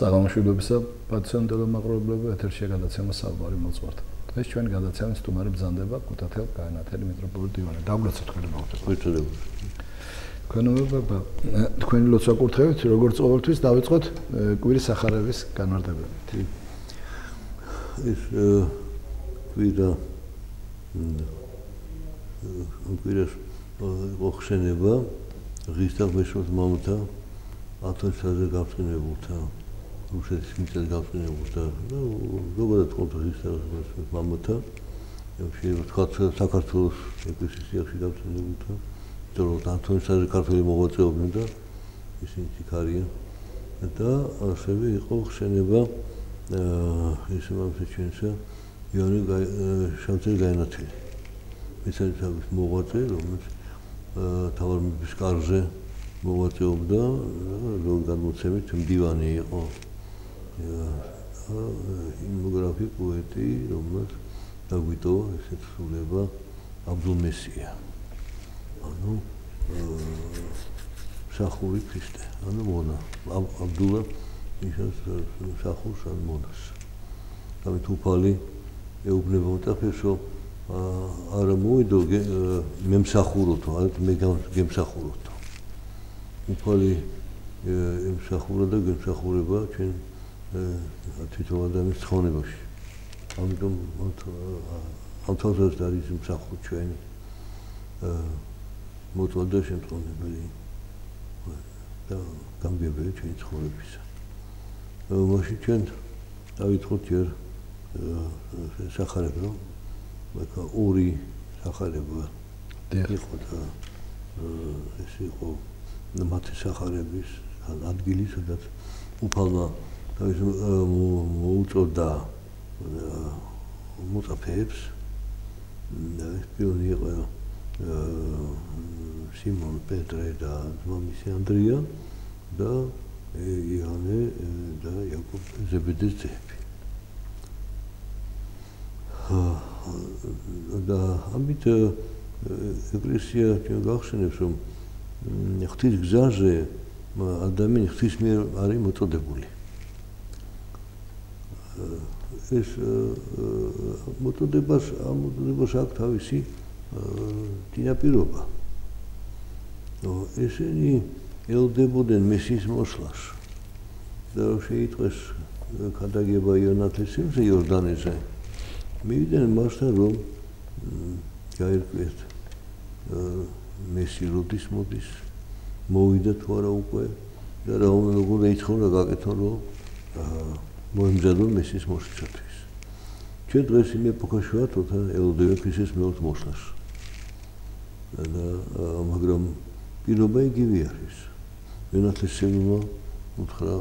საგამოშვებისა პაციენტებო მაყურებლები ეთერშია გადაცემა საუბარი მოძღვართან. დღეს ჩვენი გადაცემის სტუმარი ბრძანდება ქუთათელ გაენათელი მიტროპოლიტ ივანე. დაგვრაცოთ თქვენი მოგწესრიგება. თქვენი ლოცვა კურთხევით, როგორც ყოველთვის დავიწყოთ კვირის სახარების განმარტებებით. ეს კვირას მოხსენება ღირსაღმეშოს მამათა ათოშაზე გავწინებულთა რუსეთის მიწაზე გავწინებულთა და ზოგადად ყოველთ ღირსაღმეშოს მამათა შეიძლება ვთქვათ საქართველოს ეკლესიის სიახში გავწინებულთა თორემ ათოშაზე ქართველი მოღვაწეობდნენ და ისინი იქ და ასევე იყო ხსენება ესე მამათა ჩვენსა იონი შავწერ გაენათელი მეცადის მოღვაწე რომელიც თავარ მეფის კარზე მოღვაწეობდა როგორ გადმოცემით მდივანი იყო იმოგრაფი პოეტი რომელიც დაგვიტოვა ესეთ სულება აბდულმესია ანუ სახური ქრისტე ანუ მონა აბდულა ისე სახურს ან მონას ამით უფალი ეუბნებოდა ფესო არა მოიდო მემსახუროთო არა მე გემსახუროთო უფალი ემსახურა და გემსახურება ჩვენ თვითონ ადამიანის ცხონებაში ამიტომ ამ თავზეც არის მსახური ჩვენი მოწოდა შემთხვევები და გამგებელი ჩვენი ცხოვრებისა მაშინ ჩვენ დავითხოვთ ჯერ სახარება მაგრამ ორი სახარება იყო და ეს იყო მათი სახარების ადგილი სადაც უფალმა მოუწოდა მოწაფეებს და ეს პირველი იყო სიმონ პეტრე და მამისი ანდრია და იონე და იაკობ ზებედის ძეები და ამით ეკლესია ჩვენ გახსენებს რომ ღვთის გზაზე ადამიანი ღვთის მიერ არის მოწოდებული ეს მოწოდებას აქვს თავისი წინაპირობა ესენი ელოდებოდნენ მესიის მოსვლას და შეიტყვეს ქადაგება იონათლის სიმზე იორდანეზე მივიდნენ მასთან რომ გაირკვიეთ მესი როდის მოდის მოვიდა თუ არა უკვე და როგორ ეითხოვა და გაკეთონ რომ მოემზადონ მესის მოსვლისათვის ჩვენ დღეს იმ ეპოქაში ვართ როცა ელოდებენ ქრისტეს მეოთხ მოსვლას და მაგრამ პირობა იგივე არის იონათლის სიმმა უთხრა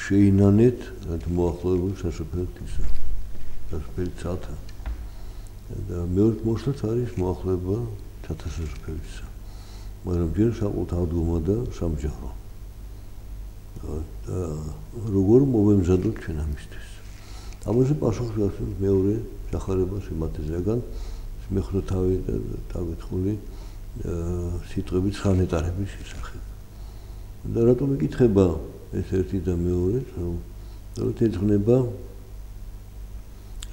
შეინანეთ რაც მოახლოებული სასופელთისა სასופელი ცალთა და მეოთხ მოსვლაც არის მოახლოება ცალთა სასופელისა მაგრამ ჯერ საყოველთ აღდგომა და სამჯარო და როგორ მოვემზადოთ ჩვენ ამისთვის ამაზე პასუხი აქვს მეორე სახარებას იმათეზეგან მეხრო თავი და დავეთხოვი სიტყვებით ხანეტარების შესახებ და რატომ იკითხება ეს ერთი და მეორე რომ ეძღვნება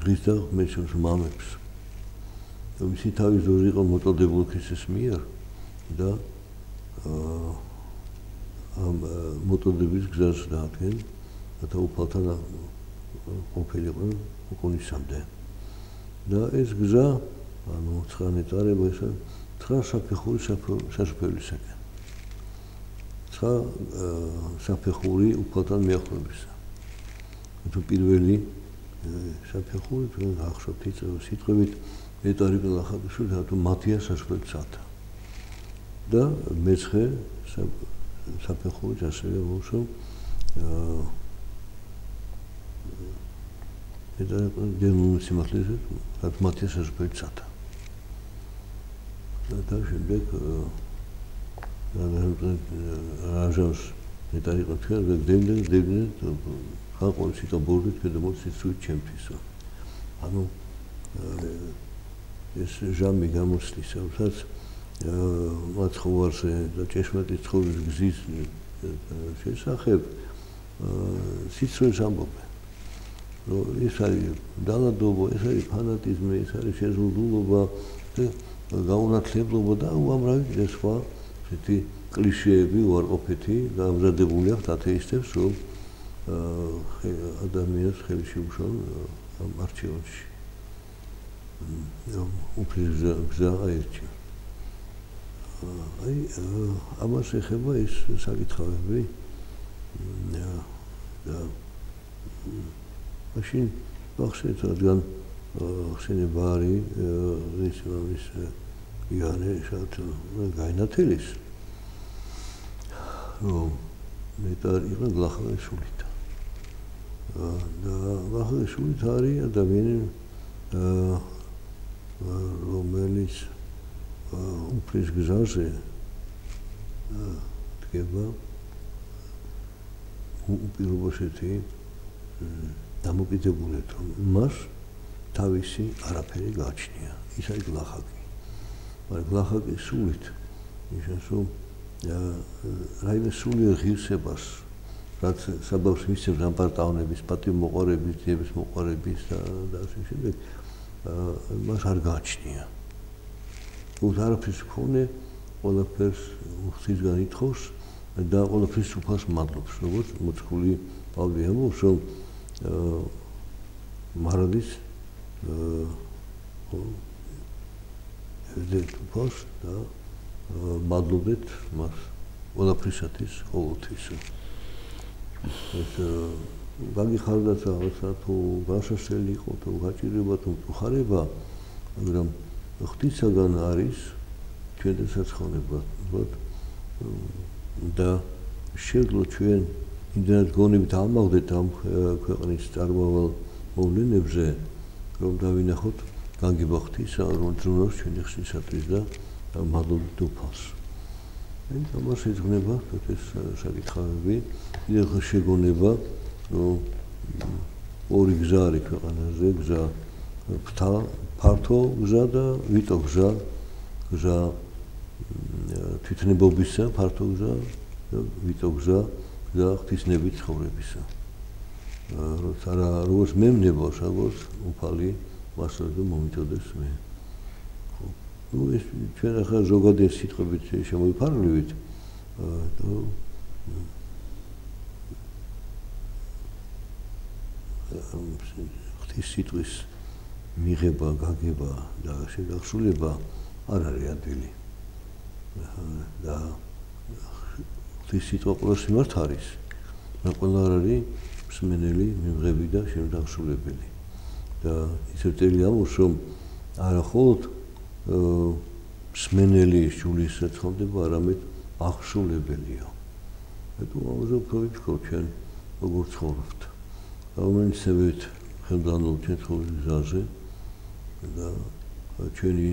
ღირსაღმეშოს მამებს ვისი თავის ძორს იყო მოწოდებული ქრისტეს მიერ და ამ მოწოდების გზას დაადგენ და უფალთან ყოფილიყო უკუნისამდე და ეს გზა ანუ ცხანეტარება ეს 9 საფეხური სასופელისაკენ 9 საფეხური უფალთან მიახლოებისა თუ პირველი საფეხური ჩვენ ახსოვთ სიტყვებით ეტარიკა ლახაბიშვილი თუ მათია სასופელიცათა და მეცხრე საფეხურით ასევე ვუშო ეტარიკა დემონის სიმართლეზე რაც მათია სასופელიცათა და შემდეგ რაჟოს ეტარიკა თქვენ დემდნენ ხალხური სიტყვები თქვენ და მოცით სულ ჩემთვისო ანუ ეს ჟამი გამოსვლისა რაც მაცხოვარზე და ჭეშმარიტ ცხოვრების გზის შესახებ სიცრუეს ამბობენ. რომ ეს არის დალადობა, ეს არის ფანატიზმი, ეს არის შეზღუდულობა, გაუნათლებლობა და უამრავი კიდე სხვა ესეთი კლიშეები უარყოფითი გამზადებული აქვს ათეისტებს, რომ ადამიანს ხელი შეუშალონ ამ არჩევანში. უფლის გზა აირჩიონ. აი ამას ეხება ეს საკითხავები და მაშინ ახსენეთ რადგან ხსენება არის ის იანე շատ გაინათელის რომ მეტად იყო გლახანიშვილითა და გლახანიშვილით არის ადამიანი რომელიც უფლის გზაზე დგება უპირობოსეთი დამოკიდებულებით რომ მას თავისი არაფერი გააჩნია ის არის გლახაკი მაგრამ გლახაკის სულით ნიშნავს რომ რაიმე სულიერ ღირსებას რაც საბავს მისცემს ამ პარტავნების პატივმოყვარების ძიების მოყვარების და ასე შემდეგ მას არ გააჩნია უთ არაფრის მქონე ყველაფერს ღვთისგან ითხოვს და ყველაფრის უფალს მადლობს როგორც მოწკული პავლე ამბობს რომ მარადის ევდეთ უფალს და მადლობდეთ მას ყველაფრისათვის ყოველთვის ეს გაგიხარდათ რაღაცა თუ გასასწრელი იყო თუ გაჭირება თუ ხარება მაგრამ ღვთისაგან არის ჩვენთან საცხონება და შეძლო ჩვენ იმდენად გონებით ამაღდეთ ამ ქვეყნის წარმავალ მოვლენებზე რომ დავინახოთ განგება ღვთისა რომ ძრუნავს ჩვენი ხსნისათვის და მადლობთ უფალს აი ამას ეძღვნება ეს საკითხავები კიდევ შეგონება რომ ორი გზა არის ქვეყანაზე გზა ფართო გზა და ვიტო გზა თვითნებობისა ფართო გზა და ვიტო გზა და ღვთისნებით ცხოვრებისა როცა როგორც მე მნებავს როგორც უფალი მასწავლე მომიწოდეს მე ну ეს ჩვენ ახლა ზოგადად სიტყვებით შემოვიფარგლივით და ღვთის სიტყვის მიღება, გაგება და შეგახსულება არ არის ადვილი და ღვთის სიტყვა ყველა სიმართ არის და ყველა არ არის მსმენელი, მიმღები და შემდახსულებელი და ისევ წელი ამბობს რომ არა მხოლოდ მსმენელი სულის საცხობდება, არამედ აღსულებელია. Ეტო ამაზე უფრო ვიფიქრობ ჩვენ როგორ ცხოვრობთ. რომელიც სევით ხელმძღვანელ ჩვენ ცხოვრების გზაზე და ჩვენი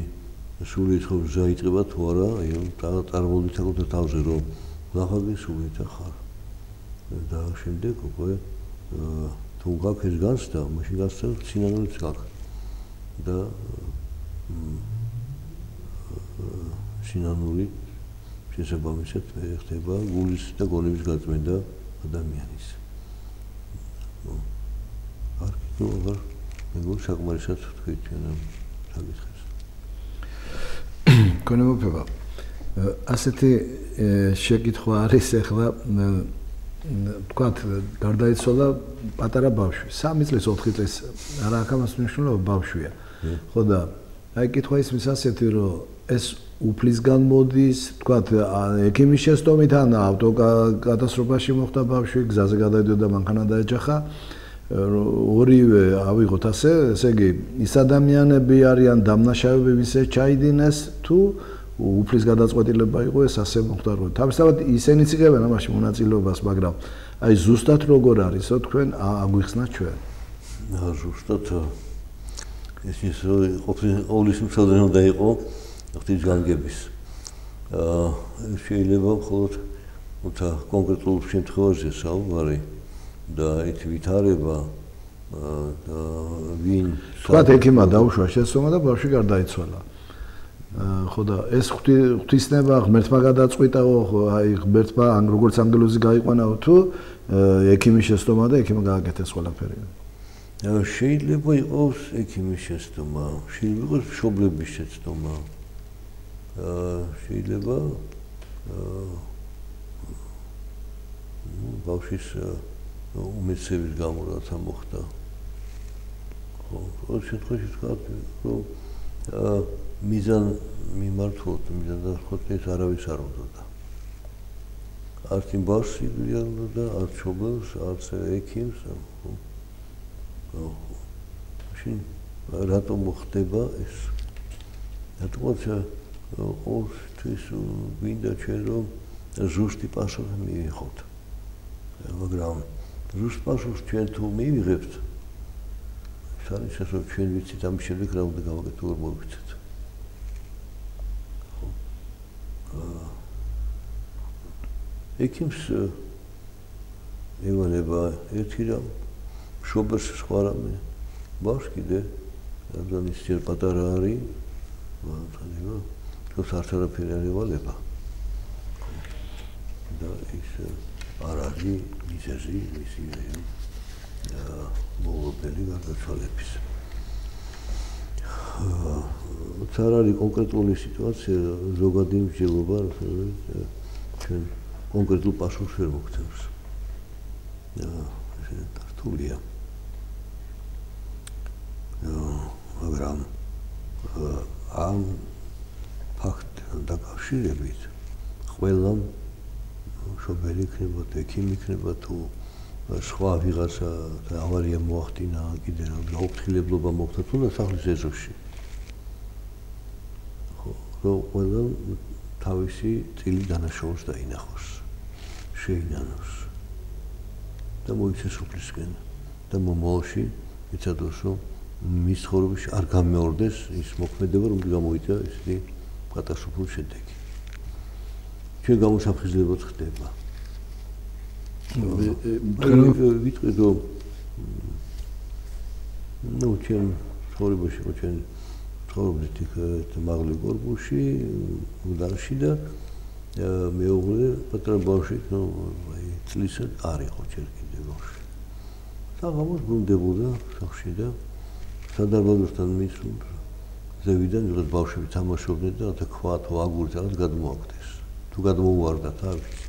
სული ცხოვრება იწყება თუ არა, აი წარმოვიდგინეთ საკუთარ თავზე რომ გლახაკის სულით ხარ. და შემდეგ უკვე თუ გაქვს ეს განცდა, მაშინ განცდა სინანულიც გაქვს. და სინანული შესაბამისად ხდება გულის და გონების გაწმენდა ადამიანის. აღარ მეგობრ საკმარისად თქვით ჩვენ ამ საკითხებს. გონებობა ასეთი შეკითხვა არის ახლა თქვათ გარდაიცვალა პატარა ბავშვი 3 წლის 4 წლის რა აქვს მნიშვნელობა ბავშვია ხო და აი კითხვა ისმის ასეთი რომ ეს უფლისგან მოდის თქვათ ექიმის შეცდომით ან ავტოკატასტროფაში მოხდა ბავშვი გზაზე გადავიდა და მანქანა დაეჯახა ორივე ავიღოთ ესე იგი ის ადამიანები არიან დამნაშავეები ვისაც ჩაიდინეს თუ უფლის გადაწყვეტილება იყო ეს ასე მოხდა რომ თავისთავად ისინიც იღებენ ამაში მონაწილეობას მაგრამ აი ზუსტად როგორ არისო თქვენ აგვიხსნათ ჩვენ ზუსტად ეს ის ყოვლის მსხვერპლი უნდა იყო ღვთის განგების შეიძლება მხოლოდ უთა კონკრეტულ შემთხვევაში საუბარი და ეს ვითარება და ვინ თქვათ ექიმმა დაუშვა შეცდომა და ბავშვი გარდაიცვალა ხო და ეს ღვთისნება ღმერთმა გადაწყვიტაო, აი ღმერთმა ან როგორც ანგელოზი გაიყვანაო თუ ექიმის შეცდომა და ექიმმა გააკეთეს ყველაფერი. შეიძლება იყოს ექიმის შეცდომა, შეიძლება იყოს მშობლების შეცდომა. შეიძლება ბავშვის უმეცების გამო რაცა მოხდა. ხო, ოღონდ შემთხვევაში ვთქვა, რომ მიზან მიმართულოთ, მიზან დასახელეს არავის არ უნდოდა. არც იმ ბავშვს იგივე არ უნდოდა, არც მშობელს, არც ექიმს. მაშინ რატომ მოხდება ეს? რატომაც ყოველთვის გვინდა ჩვენ რომ ზუსტი პასუხი მივიღოთ. მაგრამ ზუსტ პასუხს ჩვენ თუ მივიღებთ, ეს არის ასე რომ ჩვენ ვიცით ამის შემდეგ რა უნდა გავაკეთოთ, როგორ მოვიქცეთ. ექიმს ევანება ერთი რამ, მშობელს სხვა რამე, ბავშვს კიდე რამდენი სწორ პატარა არის, მართალია, თუ არაფერი არ ევალება. და ის არ არის მიზეზი მისი მოულოდნელი გარდაცვალების. არ არის კონკრეტული სიტუაცია, ზოგადი მსჯელობა, ჩვენ კონკრეტულ პასუხს ვერ მოგცემს. ესე რთულია. მაგრამ ამ ფაქტთან დაკავშირებით ყველამ მშობელი იქნება, ექიმი იქნება თუ სხვა ვიღაცა ავარია მოახდინა, კიდე რა გაუფრთხილებლობა მოხდა თუნდაც სახლის ეზოში. ხო, რომ ყველამ თავისი წილი დანაშაულს დაინახოს, შეინანოს და მოიცეს უფლისკენ და მომავალში იცადოს, რომ მის ცხოვრებაში არ გამეორდეს ის მოქმედება, რომელიც გამოიწვია ისეთი კატასტროფული შედეგი. ჩვენ გამოსაფხიზლებოდ ხდება. ვიტყვი რომ ჩვენ ცხოვრებაში ჩვენ ცხოვრობთ იქ მაღლი გორბუში, უდანში და მეუღლე პატარა ბავშვი, აი წლის არ იყო ჯერ კიდე ბავშვი. საღამოს ბრუნდებოდა სახლში და სადარბაზოსთან მისვლა ზევიდან ვიღაც ბავშვები თამაშობდნენ და რათა ქვა თუ აგურით რაღაც გადმოაგდეს. თუ გადმოუვარდათ, არ ვიცი.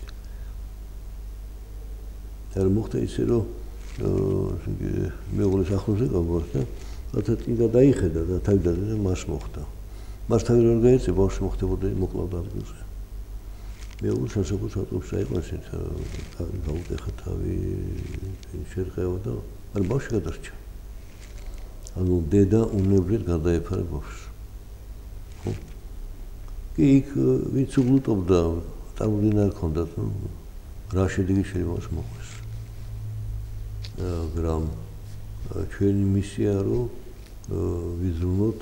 და მოხდა ისე რომ მეუღლეს ახლოს ეყავათ და რათა წინდა დაიხედა და თავიდან მას მოხდა. მას თავი რომ გაეცე ბავშვი მოხდებოდა მოკლავდა ადგილზე. მეუღლე სასწაულს ავტობუსში აიყო ესეთ გაუტეხა თავი შერყევა და არ ბავშვი გადარჩა. ანუ დედა უნებრივად გადაეფარა ბავშვს. ხო? კი იქ ვინც უგლუტობდა, წარმოდგენა არ ჰქონდათ, რა შედეგი შეიძლება მოხდეს. მაგრამ ჩვენი მისია რომ ვიზრუნოთ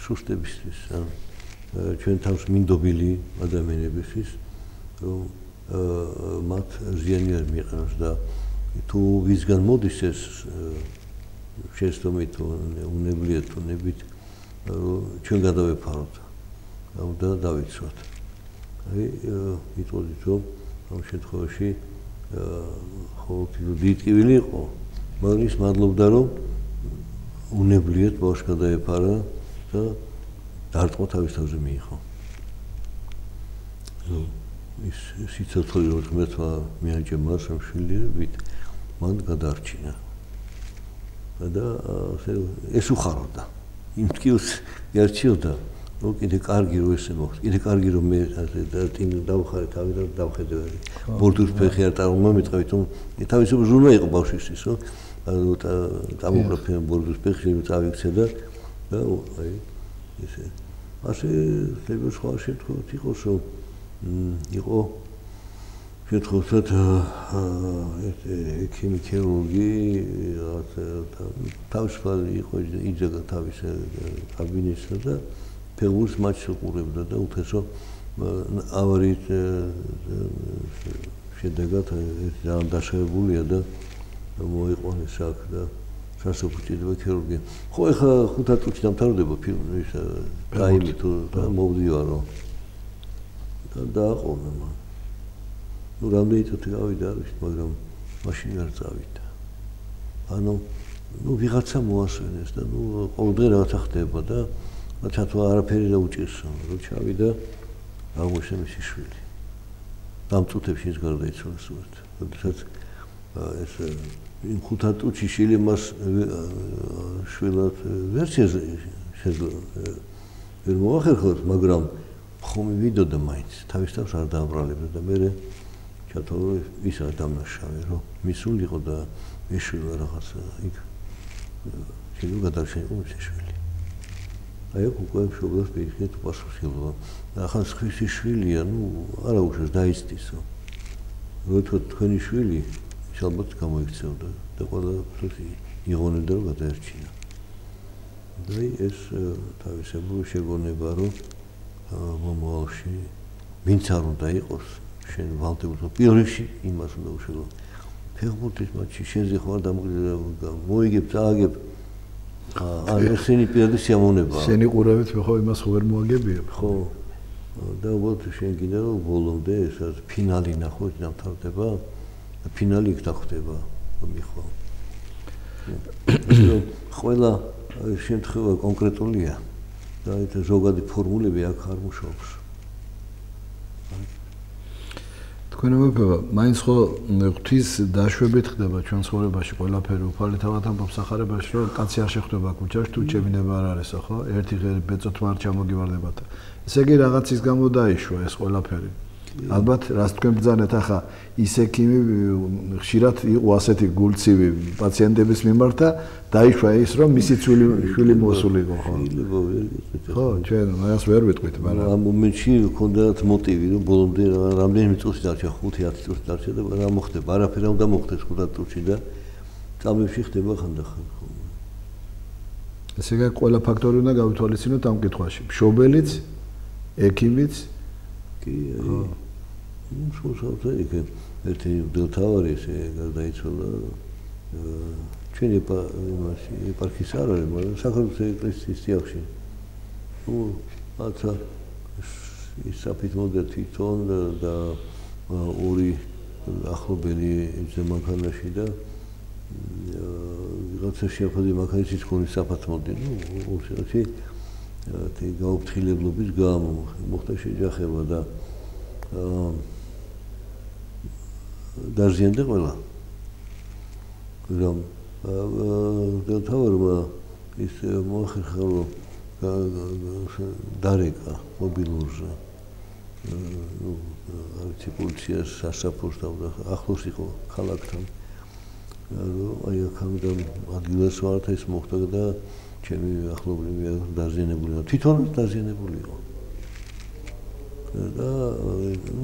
სუსტებისთვის, ჩვენ თავს მინდობილი ადამიანებისთვის, რომ მათ ზიანი არ მიეყენოს და თუ ვისგან მოდის ეს შეცდომით, უნებლიეთ თუ ნებით, ჩვენ გადავეფაროთ და დავიცვათ. აი, ვიტყოდით, რომ ამ შემთხვევაში დიდი ტკივილი იყო, მაგრამ ის მადლობდა, რომ უნებლიეთ ბავშვს გადაეფარა და დარტყმა თავის თავზე მიიღო. ის სიცოცხლე რომ ღმერთმა მიაჭა მას ამ შვილიერებით, მან გადარჩინა. და ეს უხაროდა. იმ ტკივილს იარჩიოდა, რომ კიდე კარგი რომ ესე მოხდა, კიდე კარგი რომ მე წინ დავხარე თავი და დავხედე. ბორდუს ფეხი არ წარმომიტყავით, რომ თავისუფლ ზრუნვა იყო ბავშვისთვის, რომ დამოკრაფიან ბორდუს ფეხი წავიქცე და აი ესე. ასე შეიძლება სხვა შემთხვევით იყოს, რომ იყო შეთხოვნად ექიმი, ქირურგი, თავისუფალი იყო იძეგა თავის კაბინეტსა და ფეხბურთს მატჩს უყურებდა და უთესო ავარიით შედეგად ძალიან დაშავებულია და მოიყვანეს აქ და სასოფლო ქირურგია. ხო, ეხლა 5 წუთში დამთავრდება ფილმი, ის ტაიმი თუ მოვდივარო. და დააყოვნა მან. ნუ რამდენი წუთი გავიდა, არ ვიცი, მაგრამ მაშინ არ წავიდა. ანუ ნუ ვიღაცა მოასვენეს და ნუ ყოველდღე რაღაცა ხდება და რაცა თუ არაფერი და უჭირს, რომ ჩავიდა აღმოჩნდა მისი შვილი. ამ წუთებში ის გარდაიცვალა სულ. როდესაც ეს იმ 5 წუთში შილიმას შვილად ვერ შეძლო ვერ მოახერხოთ, მაგრამ ხომ ვიდოდა მაინც თავის თავს არ დააბრალებდა და მე ჩათვალე ის არ დამნაშავე, რომ მისულიყო და ეშვილა რაღაცა იქ შეიძლება გადარჩენილიყო მისი შვილი. აი აქ უკვე მშობლებს პირიქით პასუხისმგებლობა. ახლა სხვისი შვილია, ნუ არა უშავს დაიცდისო. როცა თქვენი შვილი ალბათ გამოიქცევდა და ყველაფერს იღონებდა რომ გადაერჩინა. და ეს თავისებური შეგონება რომ მომავალში ვინც არ უნდა იყოს შენ ვალდებულო პირველში იმას უნდა უშველო. ფეხბურთის მატჩი შენზე ხარ დამგზავრება მოიგებ წააგებ ან ესენი პირადი სიამოვნებაა. შენი ყურავით მე ხო იმას ვერ მოაგებია. ხო. და უბრალოდ შენ კიდე რომ ბოლომდე ესაც ფინალი ნახოთ დამთავრდება. ფინალი იქ დახდება მიხო. ყველა შემთხვევა კონკრეტულია და ეს ზოგადი ფორმულები აქ არ მუშაობს. თქვენ მოგება, მაინც ხო ღვთის დაშვებით ხდება ჩვენ ცხოვრებაში ყველაფერი უფალეთავად ამბობს სახარებაში რომ კაცი არ შეხვდება ქუჩაში თუ ჩემინება არ არისო ხო? ერთი ღერი ბეწოთმა არ ჩამოგივარდებათ. ესე იგი რაღაცის გამო დაიშვა ეს ყველაფერი. ალბათ რას თქვენ ბრძანეთ ახლა ის ექიმი ხშირად იყო ასეთი გულცივი პაციენტების მიმართ და დაიშვა ის რომ მისი შვილი მოსულიყო ხო? ხო, ჩვენ მას ვერ ვიტყვით, მაგრამ ამ მომენტში ჰქონდათ მოტივი რომ ბოლომდე რამდენიმე წუთი დარჩა 5-10 წუთი დარჩა და რა მოხდება? არაფერი არ უნდა მოხდეს 5 წუთში და წამებში ხდება ხანდახან. ესე იგი ყველა ფაქტორი უნდა გავითვალისწინოთ ამ კითხვაში. მშობელიც, ექიმიც კი სულსავსა იქ ერთი დელთავარი ესე გარდაიცვალა ჩვენი ეპარქიის არ არის, მაგრამ საქართველოს ეკლესიის სიახლოვე. ნუ აცა ის საფითმოდე თვითონ და ორი ახლობელი ზემანქანაში და ვიღაცა შეაფოდი მანქანის ქონის საფათმოდი, ნუ უსიათი გაუფრთხილებლობის გამო მოხდა შეჯახება და დაზიანდა ყველა. რომ თავარმა ის მოახერხა რომ დარეკა მობილურზე. ნუ არჩი პოლიციას სასაფურს და ახლოს იყო ქალაქთან. რომ აი აქამდე ადგილას ვართ ეს მოხდა და ჩემი ახლობლები დაზიანებული და თვითონაც დაზიანებული იყო. და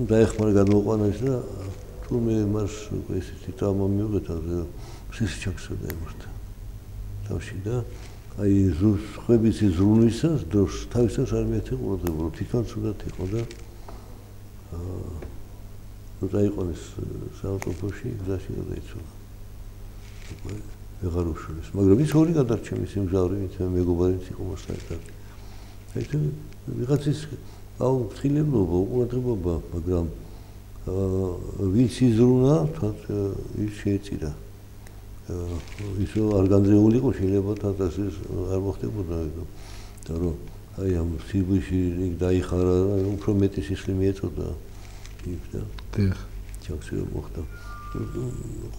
დაეხმარა გადმოყვანა ის და თურმე მას ესეთი ტრავმა მიუღეთა და სისი ჩაქსოდა ემორთა თავში და აი ზუსხების ზრუნვისას დროს თავისას არ მიეცე ყურადღება თვითონ სულად იყო და რო დაიყვანეს საავტობუსში გზაში გადაიცვალა. ვეღარ უშვილეს, მაგრამ ის ორი გადარჩა მისი მგზავრი, მეგობარიც იყო მასთან ერთად. ეს ვიღაცის გაუფრთხილებლობა, უყურადღებობა, მაგრამ ვინც იზრუნა, თან ის შეეწირა. ისო არ განძეულიყო შეიძლება თათას ეს არ მოხდებოდა ეგ. და რომ აი ამ სიბიში იქ დაიხარა, უფრო მეტი სისხლი მიეწოდა იქ და დიახ, ჩაქსიო მოხდა.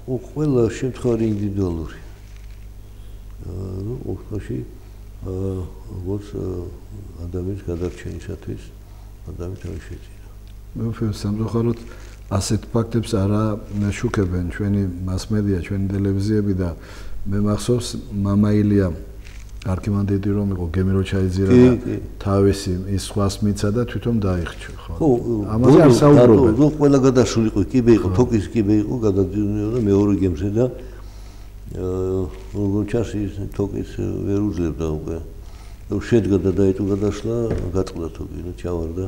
ყველა შემთხვევა ინდივიდუალური. ნუ ოქროში როგორც ადამიანის გადარჩენისათვის ადამიანი თავის შეწირა. მე ვფიქრობ სამწუხაროდ ასეთ ფაქტებს არა შუქებენ ჩვენი მასმედია, ჩვენი ტელევიზიები და მე მახსოვს მამა ილია არქიმანდრიტი რომ იყო გემი რო ჩაიძირა და თავისი ის სხვას მიცა და თვითონ დაიხჩა ხო. ამაზე არ საუბრობენ. ნუ ყველა გადასულიყო, კიბე იყო, თოკის კიბე იყო, გადადიოდა მეორე გემზე და როგორ ჩასი თოკის ვერ უძლებდა უკვე. და შედგა და დაიწვა გადასვლა, გაწყდა თოკი და ჩავარდა.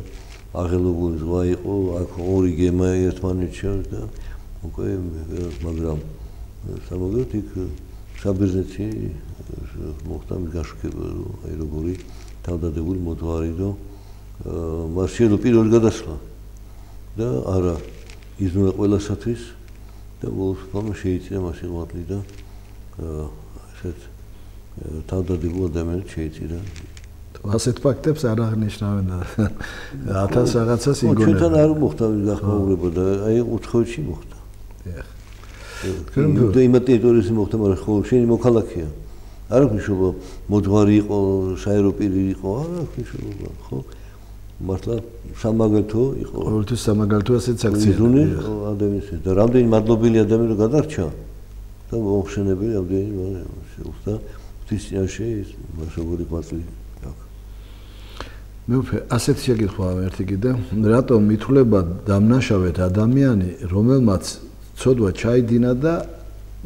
აღელებული ზღვა იყო, აქ ორი გემა ერთმანეთს შორის და უკვე მაგრამ სამოგეთ იქ საბერძნეთი მოხდა მიგაშუქება აი როგორი თავდადებული მოძღვარი და მას შეიძლება პირველი გადასვლა და არა იზრუნა ყველასათვის და ბოლოს შეიწირა მას იღვაწლი და ესეთ თავდადებულ ადამიანებს შეიწირა ასეთ ფაქტებს არ აღნიშნავენ 1000 რაღაცას იგონებენ ჩვენთან არ მოხდა გახმაურება და აი უცხოეთში მოხდა და იმ ტერიტორიაზე მოხდა მაგრამ ხო შენი მოქალაქეა არ აქვს მნიშვნელობა მოძღვარი იყო საერო პირი იყო არ აქვს მნიშვნელობა ხო მართლა სამაგალითო იყო ყოველთვის სამაგალითო ასეთ აქცია ადამიანს და რამდენი მადლობელი ადამიანი გადარჩა და მოხსენებელი რამდენი შეუხდა თვისიანში მას როგორი ყვაწლი მე უფრო ასეთ შეკითხვა ერთი კიდე რატომ ითვლება დამნაშავედ ადამიანი რომელმაც ცოდვა ჩაიდინა და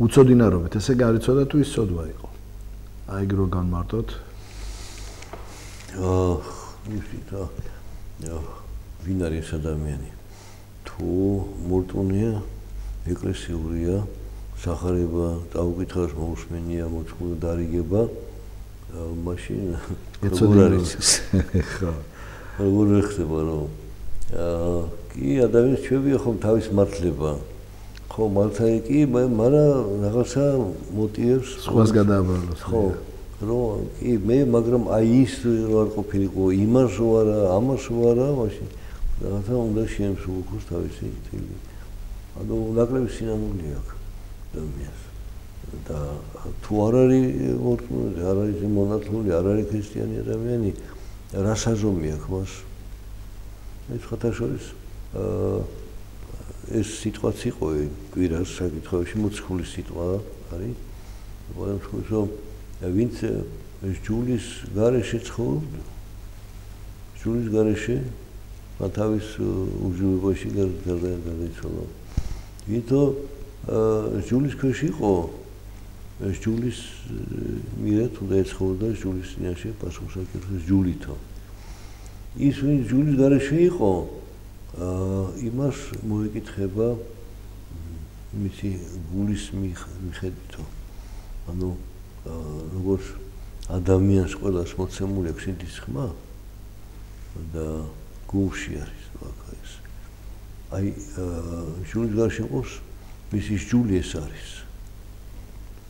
უცოდინარობით ესე გარიცოდა თუ ის ცოდვა იყო აი გრო განმარტოთ უსიტა ვინ არის ადამიანი თუ მორწმუნეა ეკლესიურია სახარება დაუკითხავს მოусმენია მოწყულა დარიგება მაშინ როგორ არის ხო როგორ ხდება რომ კი ადამიანს ჩვევია ხომ თავის მართლება ხო მართალი კი მაგრამ რაღაცა მოტივებს სხვას გადააბრალოს ხო რომ კი მე მაგრამ აი ის არ ყოფილიყო იმას ვარა ამას ვარა მაშინ რაღაცა უნდა შეემსუბუქოს თავისი თილი ანუ ნაკლები სინანული აქვს ადამიანს და თუ არ არის მორწმუნე არ არის მონათლული არ არის ქრისტიანი ადამიანი რა საზომი აქვს მას ეს ხათაშორის ეს სიტყვაც იყო კვირას საკითხებში მოცხული სიტყვა არის მაგრამ თქვენ რომ ვინც ეს ჯულის გარეშე ცხოვრობდა ჯულის გარეშე თავის უჯრედობაში გარდაიცვალა ვინცო ჯულის ქვეშ იყო ეს ჯულის მიერთ უნდა ეცხოვრდა ჯულის წინაშე პასუხისმგებელი ჯულითო ის ვინც ჯულის გარეშე იყო იმას მოეკითხება მისი გულის მიხედვითო ანუ როგორც ადამიანს ყველას მოცემული აქვს სინდის ხმა და გულში არის ვაკაის აი ჯულის გარეშე ყოს მისი ჯული ეს არის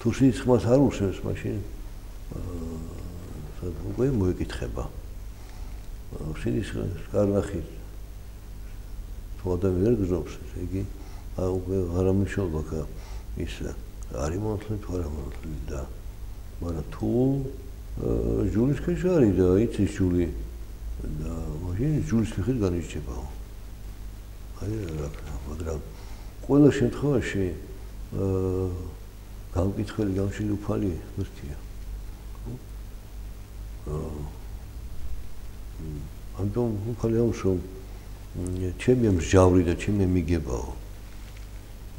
თუ სინდის ხმას არ უსმენს მაშინ უკვე მოეკითხება სინდის კარნახი თუ ადამიანი ვერ გზნობს იგი უკვე არ ამიშოვება ის არის მონათლი თუ არა მონათლი და მაგრამ თუ ჯულის ქვეშ არის და იცის ჯული და მაშინ ჯულის მიხედვით განიჭებაო აი რა მაგრამ ყველა შემთხვევაში გამკითხველი გამშილი უფალი ღირთია ამიტომ უფალი ამს რომ ჩემი მსჯავრი და ჩემი მიგებაო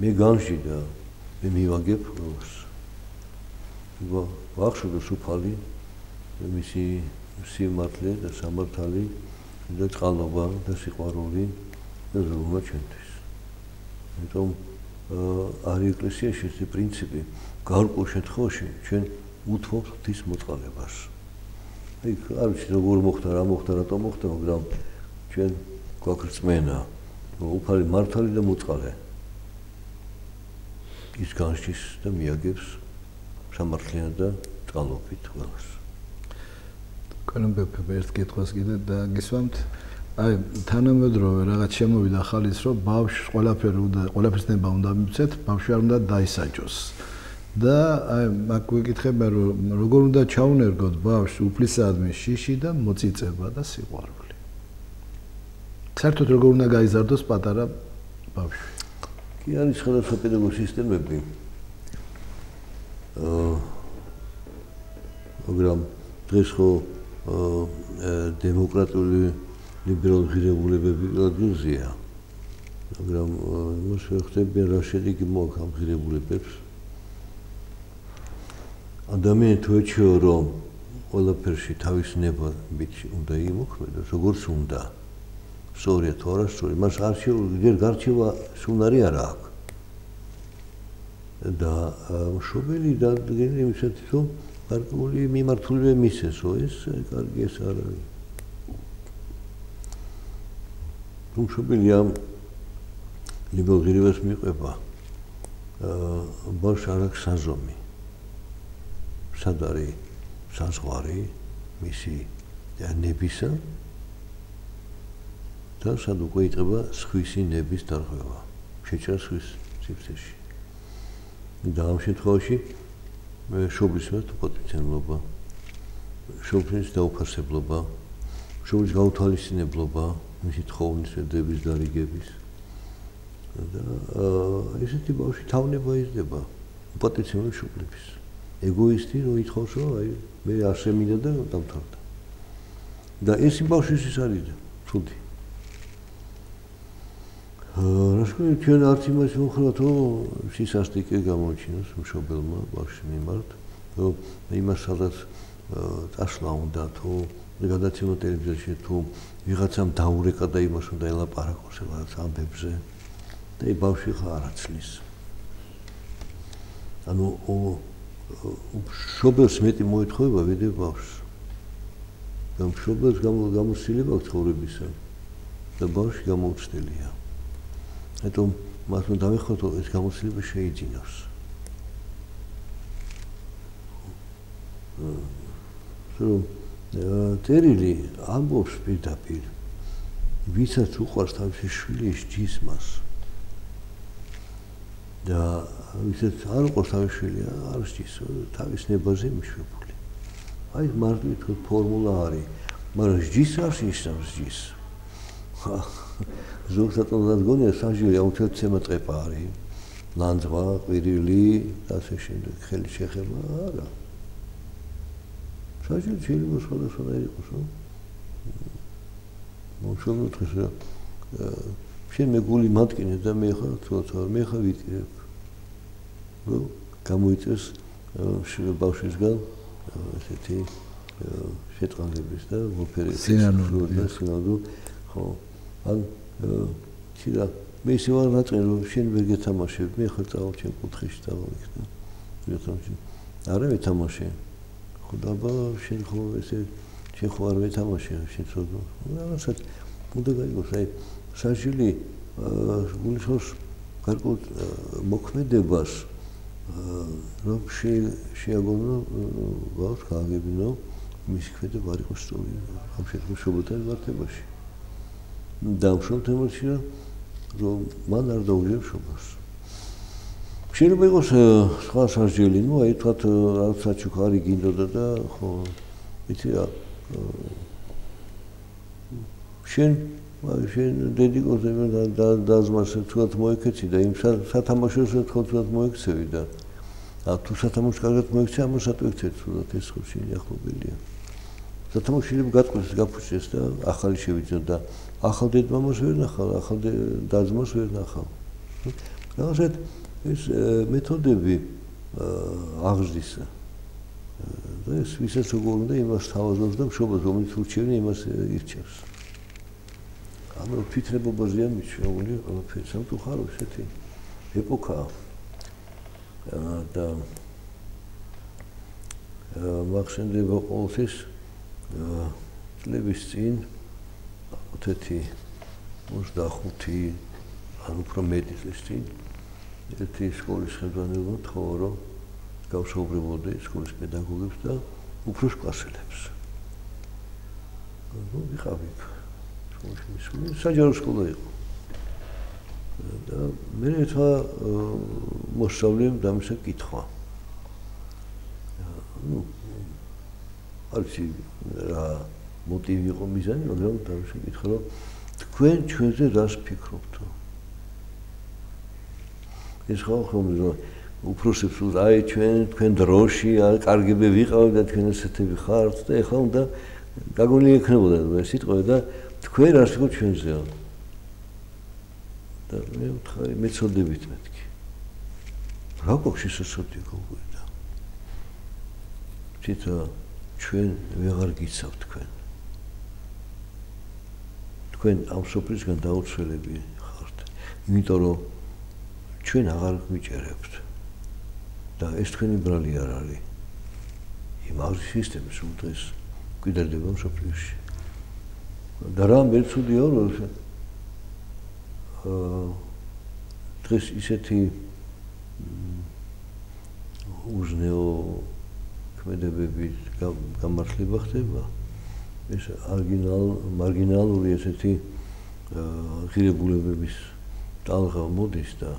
მე გამში და მე მივაგებ როს ვახშობ უფალი მისი სიმართლე და სამართალი და წყალობა და სიყვარული და ზრუნვა ჩვენთვის ამიტომ არის ეკლესიაში ეს პრინციპი გარკვეულ შემთხვევაში ჩვენ უთმობთ ღვთის მოწყალებას აი არ ვიცი როგორ მოხდა რა მოხდა რატომ მოხდა მაგრამ ჩვენ გვაქვს რწმენა უფალი მართალი და მოწყალე ის განშის და მიაგებს სამართლიანად და წყალობით ყველას კონებებ ერთ კითხვას კიდე და გისვამთ აი თანამედროვე რაღაც შემოვიდა ხალის რომ ბავშვს ყველაფერს ნება უნდა მიცეთ ბავშვი არ უნდა დაისაჯოს და აი მაგ ვიკითხება რომ როგორ უნდა ჩაუნერგოთ ბავშვს უფლისადმი შიში და მოწიწება და სიყვარული საერთოდ როგორ უნდა გაიზარდოს პატარა ბავშვი კი არის სხვადასხვა პედაგოგიური სისტემები მაგრამ დღეს ხო დემოკრატიული ლიბერალური ღირებულებები ადგილზეა მაგრამ იმას ვხვდები რა შედეგი მოაქვს ამ ღირებულებებს ადამიანი თუ ეჩვეო რომ ყველაფერში თავის ნებით უნდა იმოქმედოს როგორც უნდა სწორია თუ არა სწორია მას არჩევა გარჩევა უნარი არა აქვს და მშობელი დადგენილი იმისათვის რომ გარკვეული მიმართულება მისცეს რომ ეს კარგი ეს არ არის მშობელი ამ ლიბერალობას მიყვება ბავშვს არ აქვს საზომი სად არის საზღვარი მისი ნებისა და სად უკვე იწყება სხვისი ნების დარღვევა შეჭრა სხვის სივრცეში და ამ შემთხვევაში მშობლის პოტენციალობა მშობლის დაუფასებლობა მშობლის გაუთავისუფლებლობა მისი თხოვნის დების დარიგების და ესეთი ბავშვი თავნება იზრდება პოტენციალური მშობლების ეგოისტი რომ ითხოვს რომ აი მე არ შემინდა და დამთავრდა და ეს იმ ბავშვის ის არის ცუდი რასკოი ჩვენ არც იმას ვუხრათ რომ სისასტიკე გამოჩინოს მშობელმა ბავშვის მიმართ რომ იმას სადაც წასვლა უნდა თუ გადაცემა ტელევიზიაში თუ ვიღაცამ დაურეკა და იმას უნდა ელაპარაკოს რაღაც ამბებზე და ეს ბავშვი ხარ არაცლის ანუ მშობელს მეტი მოეთხოვება ვიდრე ბავშვს და მშობელს გამოცდილება აქვს ცხოვრებისა და ბავშვი გამოუცდელია ეთო მას უნდა დავეხოთ რომ ეს გამოცდილება შეიძინოს რომ წერილი ამბობს პირდაპირ ვისაც უყვარს თავისი შვილი ჯის მას და ვისაც არ უყვარს თავისი შვილი არ ჯის თავის ნებაზე მიშვებული აი მარტივი თქო ფორმულა არის მაგრამ ჯის არ შეისწავს ჯის ზოგადად გონია საჯირი აუცილებლად ცემატყეპა არის ლანძღვა ყვირილი და ასე შემდეგ ხელი შეხება არა საჯირი შეიძლება სხვადასხვა იყოს რომ მომშობლო დღეს შენ მე გული მატკინე და მე ხარ თუთა მე ხარ ვიტირებ რომ გამოიწეს ბავშვისგან ესეთი შეტყალების და სინანული ხო ან ჩირა მე ისე ვარ ნაწყენ რომ შენ ვერ გეთამაშებ მე ხარ წავალ ჩემ კუთხეში დავიქნა ვეთამაში არა ვეთამაშე ხო დაბა შენ ხო ესე შენ ხო არ ვეთამაშე შენ ცოდო რაღაცა უნდა გაიგოს აი საჯილი გულისხმობს გარკვეულ მოქმედებას რომ შეაგონო ბავშვს გააგებინო მის ქვედა არ იყოს სწორი ამ შემთხვევაში მშობელთან მიმართებაში და მშობელთანაც რომ მან არ დაუჯერებს მშობელს შეიძლება იყოს სხვა საჯელი ნუ აი თქვათ რაღაცა ჩუქარი გინდოდა და ხო იცი რა შენ დედიკოზე და დაზმას თქვათ მოიქეცი და იმ სათამაშოს თქვათ მოიქცევი და თუ სათამაშოს კარგად მოიქცე ამას ატვიქცეთ თუნდაც ეს ხო შენი ახლობელია სათამაშო გატყვის გაფუჭეს და ახალი შევიძო და ახალ დედმამას ვერ ნახავ ახალ დაზმას ვერ ნახავ რაღაცეთ ეს მეთოდები აღზრდისა და ეს ვისაც როგორ უნდა იმას თავაზობს და მშობელს რომელიც ურჩევნია იმას ირჩევს ანუ თვითნებობაზეა მიჩვეული ყველაფერი სამთო ხარო ესეთი ეპოქაა და მახსენდება ყოველთვის წლების წინ 25 ან უფრო მეტი წლის წინ ერთი სკოლის ხელმძღვანელმა თქვა რომ გავშობლებოდა სკოლის პედაგოგებს და უფროს კლასელებს ну ვიყავი საჯარო სკოლა იყო და მე ერთმა მოსწავლემ დამისა კითხვა ну არჩი რა მოტივი იყო მიზანი მაგრამ დამისა კითხვა რომ თქვენ ჩვენზე რას ფიქრობთ ეს ხო ხომ უფროსებს აი თქვენ დროში კარგები ვიყავით და თქვენ ესეთები ხართ და ეხლა უნდა გაგონილი ექნებოდა ეს სიტყვა და თქვენ რას ფიქრობთ ჩვენზე და მე ვთხარი მეცოდებით მეთქი რა გქონდა შესაძლოა გოგოიდა თვითა ჩვენ ვეღარ გიცავთ თქვენ ამ სოფლისგან დაუცველები ხართ იმიტომ რომ ჩვენ აღარ გვიჭერებთ და ეს თქვენი ბრალი არ არის. იმავე სისტემის სულ დღეს გვიდარდება მსოფლიოში. და რა მეცუდია რომ დღეს ისეთი უზნეო ქმედებები გამართლება ხდება ეს მარგინალური ესეთი ღირებულებების ტალღა მოდის და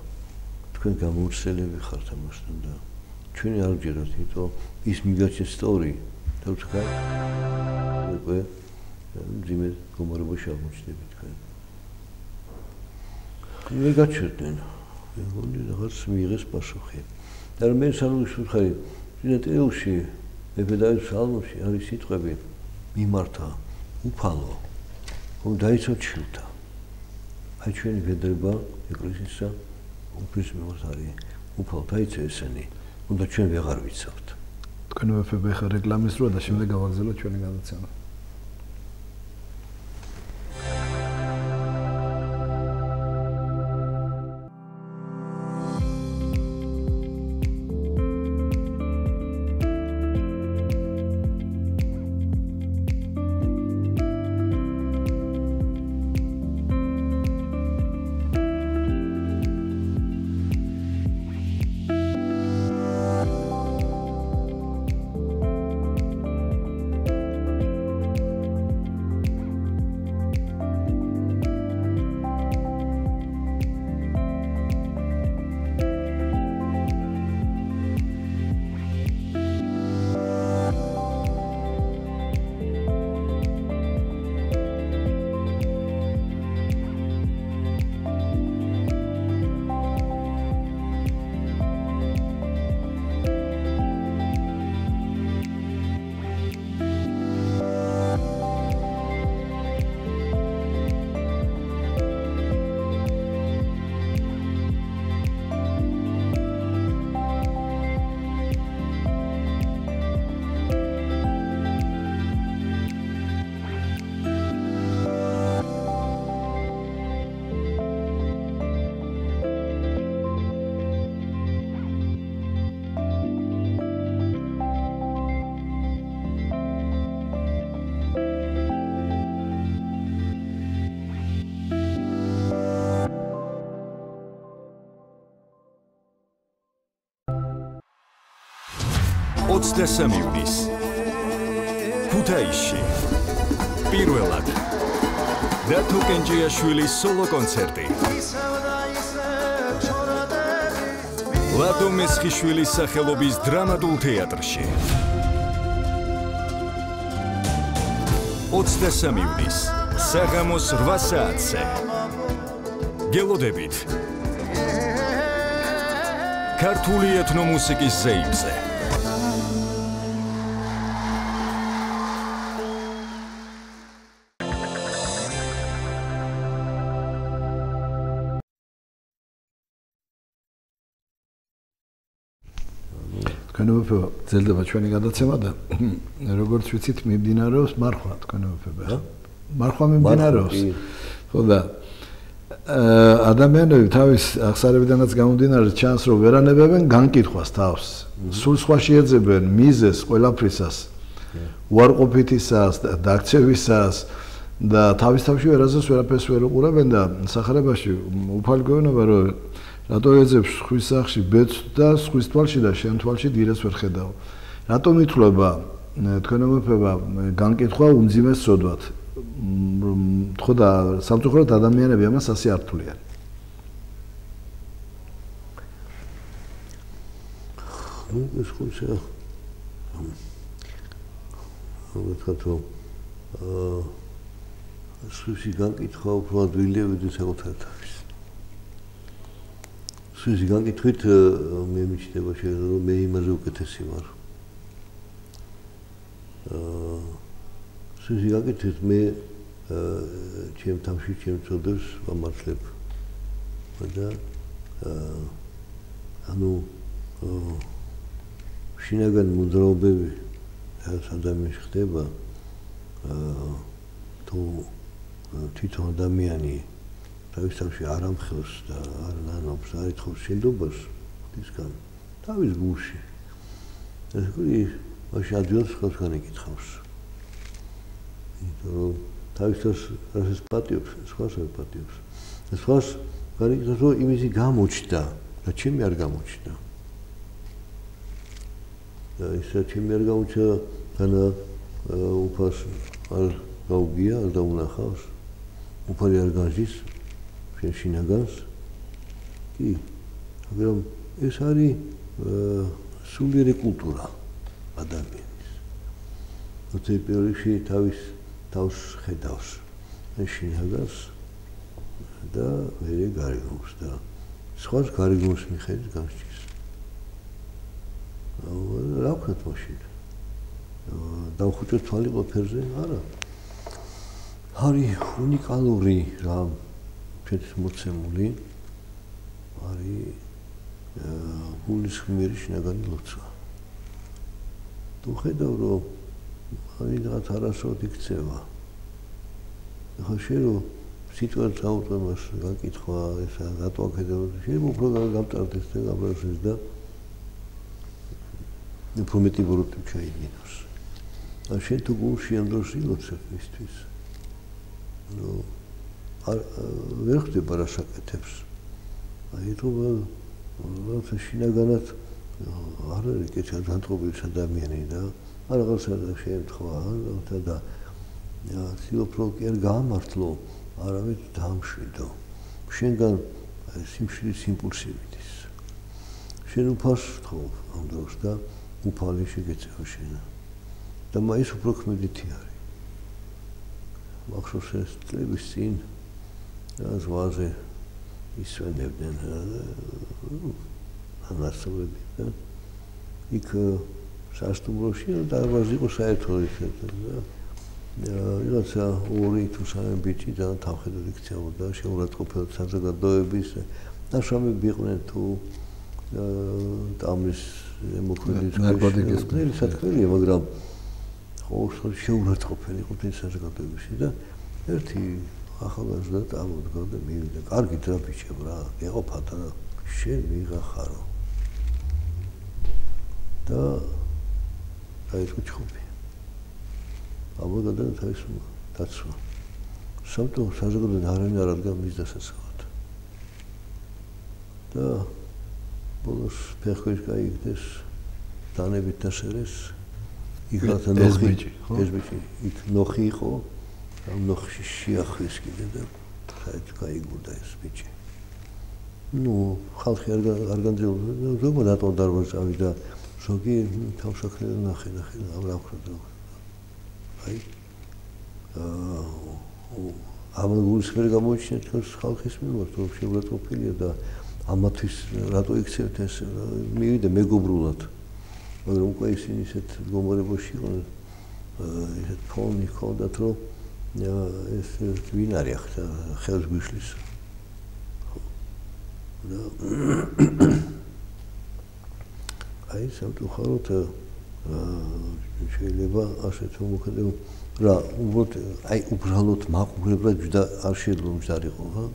თქვენ გამორჩელები ხართ ამასთან და ჩვენი არ გჯერათ იმიტომ ის მიგაჩნდეთ სტორი და თქვენ უკვე ძიმე გომარებაში აღმოჩნდებით თქვენ მე გაჩერდნენ მეგონი რაღაც მიიღეს პასუხი და მე სანუშვიხარი ძინეტეულში მეფედავის ალბომში არის სიტყვები მიმართა უფალო რომ დაიცოთ შილთა აი ჩვენი გედრება ეკლესიისა უფლის მიმართ არის უფალო დაიცე ესენი უნდა ჩვენ ვეღარ ვიცავთ თქვენ მეფე ხარ რეკლამის როა და შემდეგ გავაგზავნოთ ჩვენი გადაცემა იunis ქუთაისში პირველად დათო კენჭიაშვილის სოლო კონცერტი ლადო მესხიშვილის სახელობის დრამატულ თეატრში 23 იunis საღამოს 8 საათზე გელოდებით ქართული ეთნომუსიკის ზეიმზე თქვენებო ძელდება ჩვენი გადაცემა და როგორც ვიცით მიმდინარეობს მარხვა თქვენებო მარხვა მიმდინარეობს ხო და ადამიანები თავის აღსარებიდანაც გამომდინარე ჩანს რომ ვერანებებენ განკითხვას თავს სულ სხვა შეეძებენ მიზეს ყველაფრისას უარყოფითისას და დაქცევისას და თავის თავში ვერაზეს ვერაფერს ვერ უყურებენ და სახარებაში უფალი გვეუბნება რომ რატო ეძებს ხვის სახში ბედს და ხვის თვალში და შენ თვალში დილას ვერ ხედავ რატომ ითვლება თქვენებო განკითხვა უმძიმეს სოდვად ხო და სამწუხაროდ ადამიანები ამას ასე არ თვლიან ეს ხუცა ვთქვათ სხვისი განკითხვა უფრო ადვილია ვიდრე საკუთარ თავის სხვისი განკითხვით მე მიჩნდება შეიძლება რომ მე იმაზე უკეთესი ვარ სხვისი განკითხვით მე ჩემ თავში ჩემ წოდებს ვამართლებ და ანუ შინაგან მუდრაობები რაც ადამიანში ხდება თუ თვითონ ადამიანი თავის თავში არ ამხელს და არ ნანობს არ ითხოვს შენდობას ისგან თავის გულში. ეს მაშინ ადვილად სხვას განეკითხავს. იმიტომ რომ თავისას რასაც პატიობს, სხვას არ პატიობს. სხვას განეკითხავს, რომ იმისი გამოჩნდა და ჩემი არ გამოჩნდა. და ისე ჩემი არ გამოჩნდა, განა უფას არ გაუგია, არ დაუნახავს. უფალი არ განზის შენ შინაგანს. კი, მაგრამ ეს არის სულიერი კულტურა ადამიანის. როცა პირველ რიგში თავს ხედავს შინაგანს და ვერე გარეგნულს და სხვას გარეგნულს მიხედავს განსჭის. რა ვქნათ მაშინ? დავხუჭოთ თვალი ყოფერზე? არა. არის უნიკალური რამ ჩვენს მოცემული არის გულის ხმიერი შინაგანი ლოცვა. თუ ხედავ რომ ვიღაც არასოდეს იქცევა. ახლა შენ რომ სიტუაციას აუტომას გაკითხვა ესა რატო აქედან შენ უფრო გამტარდეს და გაბრაზდეს და უფრო მეტი ბოროტი ჩაიგინოს. და შენ თუ გულში ამ დროს ილოცებ მისთვის. ნუ ვერ ხდება რა საკეთებს. აი თუ როცა შინაგანად არ არის კეთილ განწყობილი ადამიანი და რაღაცა შეემთხვა და სიოფრო კი არ გაამართლო, არავით დამშვიდო. შენგან სიმშვიდის იმპულსი მიდის. შენ უფალს ვთხოვ ამ დროს და უფალი შეგეწევა შენ. და მაინც უფრო ქმედითი არის. მახსოვს ეს წლების წინ ზღვაზე ისვენებდნენ ანასტობები და იქ სასტუმროში დარბაზი იყო საერთო ისეთი და ვიღაცა 2 თუ 3 ბიჭი და თავხედად იქცეოდა შეურაცხყოფილად საზოგადოების ნაშრომები იყვნენ თუ ტამრის მოქმედის ნარკოტიკის საქმეა, მაგრამ ყოველ შეურაცხყოფილი იყო ეს საზოგადოებაში და ერთი ახალგაზრდა წამოდგა და მივიდა. კარგით რა ბიჭებ რა, ეყოფათ რა, შენ ვიღახარო. და დაიწყო ჩხუბი. ამოდადა თავის დაცვა. სამთო საზოგადოებრივ არამე არ ადგა მის დასაცავად. და ბოლოს ფეხქვეშ გაიგდეს, დანებით დასერეს. იქ რათა ნოხი, ეს ბიჭი, იქ ნოხი იყო. ამ ნოხში შეახვის კიდე და საერთოდ გაიგულდა ეს ბიჭი. ნუ ხალხი არ განძილდა, ზოგადად რატომ დარბაზ წავიდა, ზოგი თავშაქრიდან ნახე, რა ვქნა. აი ამ გულისხმიერ გამოიჩინა თქვენს ხალხის მიმართ, რომ შეურაცხყოფილია და ამათვის რატო იქცევთ ეს მივიდა მეგობრულად. მაგრამ უკვე ისინი ისეთ მდგომარეობაში იყვნენ, ისეთ ფონი ჰქონდათ, რომ ეს ვინ არის ახლა ხელს გვიშლის. და აი სამწუხაროდ შეიძლება ასეთ მოქმედება რა უბრალოდ აი უბრალოდ მაყურებლად და არ შეიძლება მჯდარიყო რა,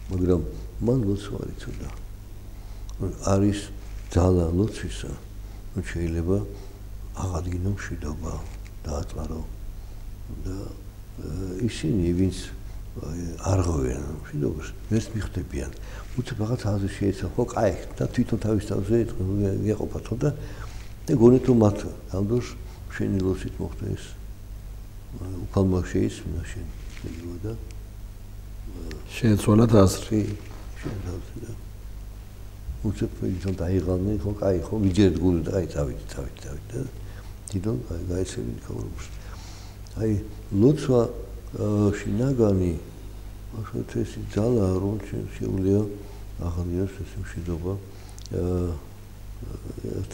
მაგრამ მან ლოცვა არ იცოდა. არის ძალა ლოცვისა, შეიძლება აღადგინო მშვიდობა დაატყარო და ისინი ვინც არ ღვევიან მშვიდობას ვერც მიხვდებიან. უცებ რაღაც აზრი შეეცვა, ხო კაი და თვითონ თავის თავზე ეყოფათო და გონით რომ მათ ამ დროს შენი ლოცვით მოხდა ეს უფალმა შეისმინა შენ და შეეცვალათ აზრი. და უცებ თვითონ დაიღალნენ, ხო კაი ხო მიჯერეთ გული და აი წავიდით და თვითონ გაეცევინი ქაურობს. აი ლოცვა შინაგანი ახლა ეს ძალა რომ შეუძლია აღადგინოს ეს მშვიდობა ერთ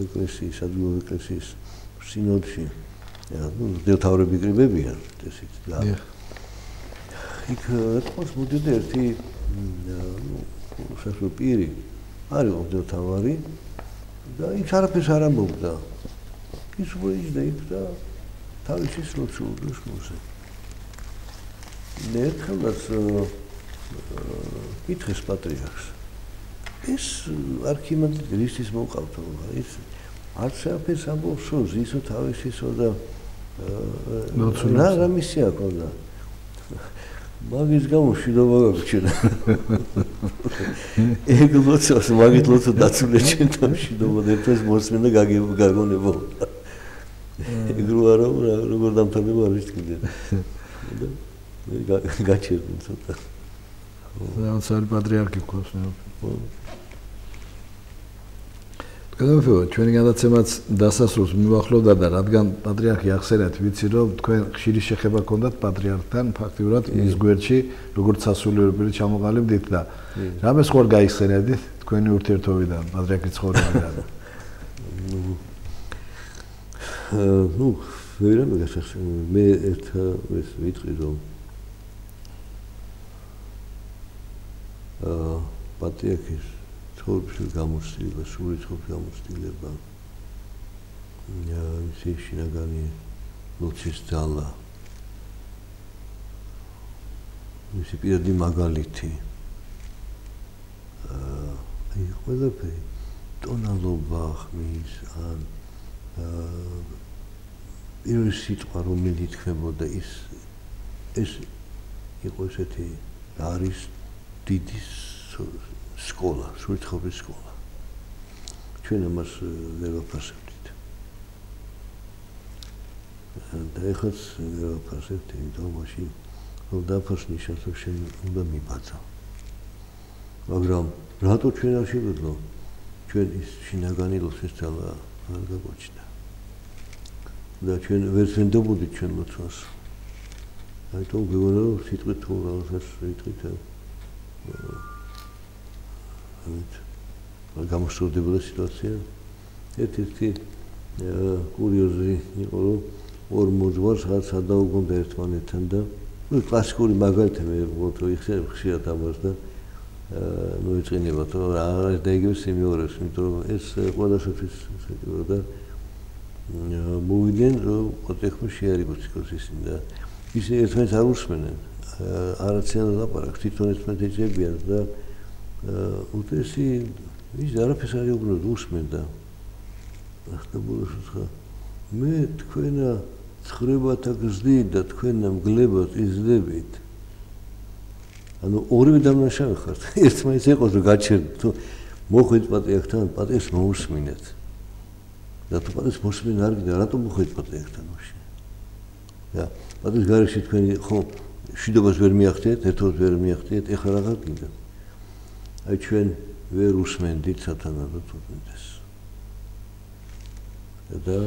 ეკლესიის ადგილობრივი ეკლესიის სინოდში ნუ დევთავრები გრიბებიან ესეთ და იქ თქოს მოდიოდა ერთი სასწავლო პირი არის დევთავარი და იქ არაფერს არ ამბობდა ის უბრალოდ იქ და თავისი ლოცულობდა შულზე. ერთხელაც კითხეს პატრიარქს ეს არქიმანდრიტი რისთვის მოყავთო? ის არც საფეს ამბობსო, ზისო თავისისო და რა მისია ქონდა? მაგის გამო შიდობა გაგვჩნდა. ეგ ლოცავს, მაგით ლოცვა დაცულია ჩვენ და შიდობა ერთად მოსმენ და გაგონებო. ეგ რო არა, როგორ დამთავრდება არ ვიცი კიდე. და გაჩერდი ცოტა. საოცარი პატრიარქი გქოს მე. განავითარა ჩვენი გადაცემაც დასასრულს მივახლოვდა და რადგან პატრიარქი ახსენეთ, ვიცი რომ თქვენ ხშირი შეხება გქონდათ პატრიარქთან, ფაქტიურად მის გვერდში როგორც სასულიერო პირი ჩამოყალიბდით და რამეს ხوار გაიხსენებდით თქვენი ურთიერთობიდან, პატრიარქის ცხოვრებიდან. ნუ ვერამე გასახსენე, მე ერთ ეს ვიტყვი რომ პატრიარქის ცხოვრებაში გამოცდილება, სული ცხოვრების გამოცდილება, მისი შინაგანი ლოცვის ძალა, მისი პირადი მაგალითი, აი ყველაფერი ტონალობა ხმის ან პირველი სიტყვა რომელიც ითქმებოდა ეს იყო ესეთი არის დიდი სკოლა, სულთხოვრის სკოლა. ჩვენ ამას ვერ ვაფასებდით. და ეხლაც ვერ ვაფასებთ, იმიტომ მაშინ რომ დაფასნის შესაძლოა შენ უნდა მიბაძა. მაგრამ რატო ჩვენ არ შევეძლო? ჩვენ ის შინაგანი ლოცვის ძალა არ გაგვაჩნდა. და ჩვენ ვერ ვენდობოდით ჩვენ ლოცვას. აიტო გეუბნა რომ სიტყვით თუ რაღაცას ვიტყვით გამოსწორდებოდა სიტუაცია. ერთ-ერთი კურიოზი იყო, რომ ორ მოძღვარს რაღაც ადაუგონდა ერთმანეთთან და კლასიკური მაგალითი მე ვთქვი, ხშირად ამას და მოეწყინებათ, რომ რა არის და იგივე სიმეორებს, იმიტომ რომ ეს ყველასთვის საჭირო და მოვიდნენ, რომ პატრიარქმა შეარიგოს იქოს ისინი და ისინი ერთმანეთს არ უსმენენ, არაციან ლაპარაკს, თვითონ ერთმანეთს ეძებიან და უთესი ის არაფერს არ ეუბნებოდა, უსმენდა. ახლა ბოლოს ხა მე თქვენა ცხრებათა გზდით და თქვენა მგლებად იზრდებით. ანუ ორივე დამნაშავე ხართ. ერთმანეთს ეყოს რომ გაჩერდით, თუ მოხვით პატრიარქთან, პატრიარქს მოусმინეთ. და თუ პატრიარქს მოსმენ არ გინდა, რატომ მოხვით პატრიარქთან მაშინ? და პატრიარქის გარეშე თქვენი ხო შიდობას ვერ მიახდიეთ, ერთად ვერ მიახდიეთ, ეხლა რაღაც გინდა. აი ჩვენ ვერ უსმენდით სათანადოდ უწმიდეს. და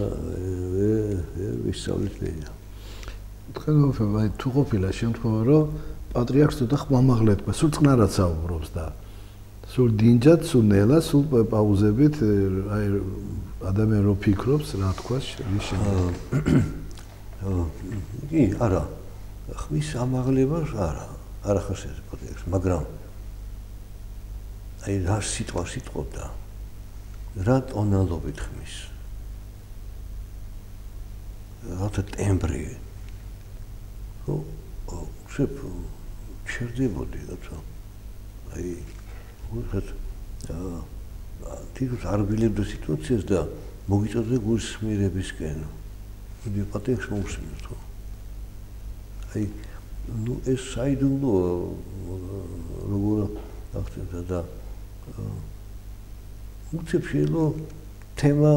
ვისწავლით მეია. თქვენ აი თუ ყოფილა შემთხვევა, რომ პატრიარქს ცოტა ხმამაღლეთმა, სულ წყნარად საუბრობს და სულ დინჯად, სულ ნელა, სულ პაუზებით, აი ადამიანი რო ფიქრობს, რა თქვა, რის შემდგომ. კი, არა. ხმის ამაღლებას არ ახასიათებს პატრიარქს, მაგრამ აი რა სიტყვას იტყოდა, რა ტონალობით ხმის, რათა ტემბრი, ხო, უცებ ჩერდებოდი, რათა აი უხეთ თვითონ არ ვილებდა სიტუაციას და მოგიწოდე გულსმირებისკენ, იგი პატრიარქს მოусმინოთ, ხო? აი ნუ ეს საიდუმლოა როგორ ახსენდა და უცებ შეიძლება თემა